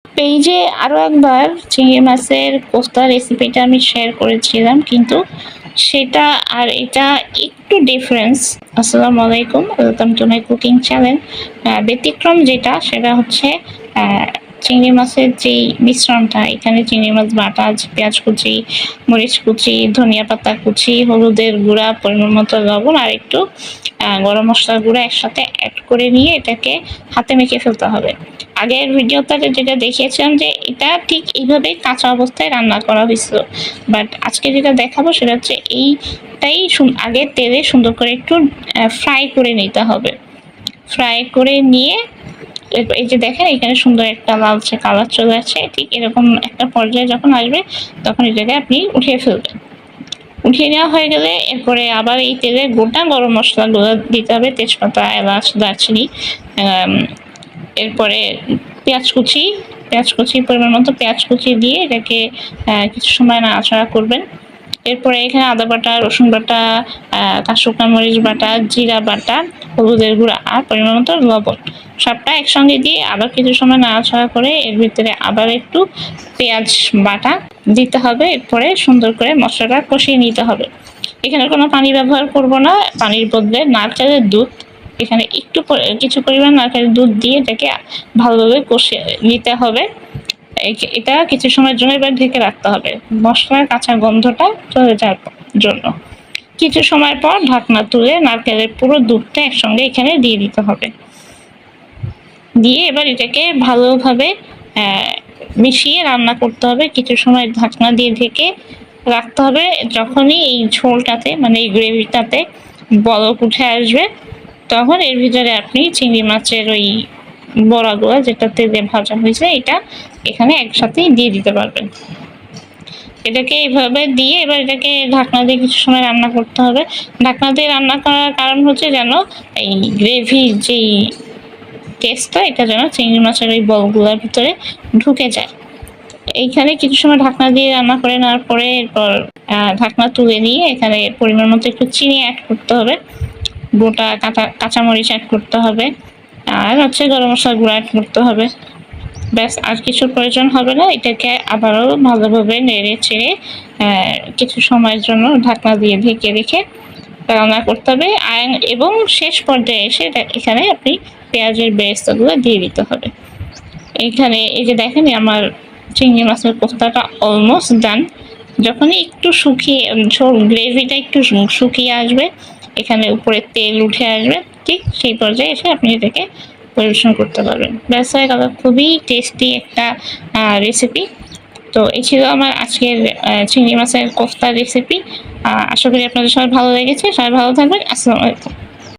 পেজে আরও একবার চিংড়ি মাছের কোফতা রেসিপিটা আমি শেয়ার করেছিলাম, কিন্তু সেটা আর এটা একটু ডিফারেন্স। আসসালামু আলাইকুম, welcome to my cooking channel. ব্যতিক্রম যেটা সেটা হচ্ছে চিংড়ি মাছের যেই মিশ্রণটা, এখানে চিংড়ি মাছ বাটা আছে, পেঁয়াজ কুচি, মরিচ কুচি, ধনিয়া পাতা কুচি, হলুদের গুঁড়া, পরিমাণ মতো লবণ আর একটু গরম মশলার গুঁড়া একসাথে অ্যাড করে নিয়ে এটাকে হাতে মেখে ফেলতে হবে। আগের ভিডিওটাতে যেটা দেখিয়েছিলাম যে এটা ঠিক এইভাবে কাঁচা অবস্থায় রান্না করা হয়েছিল, বাট আজকে যেটা দেখাবো সেটা হচ্ছে এইটাই আগে তেলে সুন্দর করে একটু ফ্রাই করে নিতে হবে। ফ্রাই করে নিয়ে এই যে দেখেন এখানে সুন্দর একটা লালচে কালার চলে আসছে, ঠিক এরকম একটা পর্যায়ে যখন আসবে তখন এটাকে আপনি উঠিয়ে ফেলবেন। উঠিয়ে নেওয়া হয়ে গেলে এরপরে আবার এই তেলে গোটা গরম মশলাগুলো দিতে হবে, তেজপাতা, এলাচ, দারচিনি, এরপরে পেঁয়াজ কুচি পরিমাণ মতো পেঁয়াজ কুচি দিয়ে এটাকে কিছু সময় নাড়াচাড়া করবেন। এরপরে এখানে আদা বাটা, রসুন বাটা, শুকনো মরিচ বাটা, জিরা বাটা, হলুদের গুঁড়া আর পরিমাণ মতো লবণ সবটা একসঙ্গে দিয়ে আবার কিছু সময় নাড়াচাড়া করে এর ভিতরে আবার একটু পেঁয়াজ বাটা দিতে হবে। এরপরে সুন্দর করে মশলাটা কষিয়ে নিতে হবে। এখানে কোনো পানি ব্যবহার করব না, পানির বদলে নারকেলের দুধ, এখানে একটু কিছু পরিমাণ নারকেলের দুধ দিয়ে এটাকে ভালোভাবে কষিয়ে নিতে হবে। এটা কিছু সময়ের জন্য এবার ঢেকে রাখতে হবে মশলার কাঁচা গন্ধটা চলে যাওয়ার জন্য। কিছু সময় পর ঢাকনা তুলে নারকেলের পুরো দুধটা একসঙ্গে এখানে দিয়ে দিতে হবে। দিয়ে এবার এটাকে ভালোভাবে মিশিয়ে রান্না করতে হবে। কিছু সময় ঢাকনা দিয়ে ঢেকে রাখতে হবে। যখনই এই ঝোলটাতে মানে এই গ্রেভিটাতে বলক উঠে আসবে তখন এর ভিতরে আপনি চিংড়ি মাছের ওই বড়াগুলো যেটা তেলে ভাজা হয়েছে এটা এখানে একসাথেই দিয়ে দিতে পারবেন। এটাকে এইভাবে দিয়ে এবার এটাকে ঢাকনা দিয়ে কিছু সময় রান্না করতে হবে। ঢাকনা দিয়ে রান্না করার কারণ হচ্ছে যেন এই গ্রেভির যেই টেস্টটা এটা যেন চিংড়ি মাছের ওই বলগুলোর ভিতরে ঢুকে যায়। এইখানে কিছু সময় ঢাকনা দিয়ে রান্না করে নেওয়ার পরে এরপর ঢাকনা তুলে নিয়ে এখানে পরিমাণ মতো একটু চিনি অ্যাড করতে হবে, গোটা কাঁচামরিচ অ্যাড করতে হবে, আর হচ্ছে গরম মশলার গুঁড়া অ্যাড করতে হবে। ব্যাস, আর কিছু প্রয়োজন হবে না। এটাকে আবারও ভালোভাবে নেড়ে চেড়ে কিছু সময়ের জন্য ঢাকনা দিয়ে ঢেকে রেখে রান্না করতে হবে। এবং শেষ পর্যায়ে এসে এখানে আপনি পেঁয়াজের বেরেস্তাগুলো দিয়ে দিতে হবে। এখানে এই যে দেখেন আমার চিংড়ি মাছের কোফতাটা অলমোস্ট ডান। যখনই একটু শুকিয়ে ঝোল গ্রেভিটা একটু শুকিয়ে আসবে, এখানে উপরে তেল উঠে আসবে, ঠিক সেই পর্যায়ে এসে আপনি এটাকে পরিবেশন করতে পারবেন। ব্যাস হয়ে গেল, খুবই টেস্টি একটা রেসিপি। তো এই ছিল আমার আজকের চিংড়ি মাছের কোফতার রেসিপি। আশা করি আপনাদের সবাই ভালো লেগেছে। সবাই ভালো থাকবেন। আসসালামু আলাইকুম।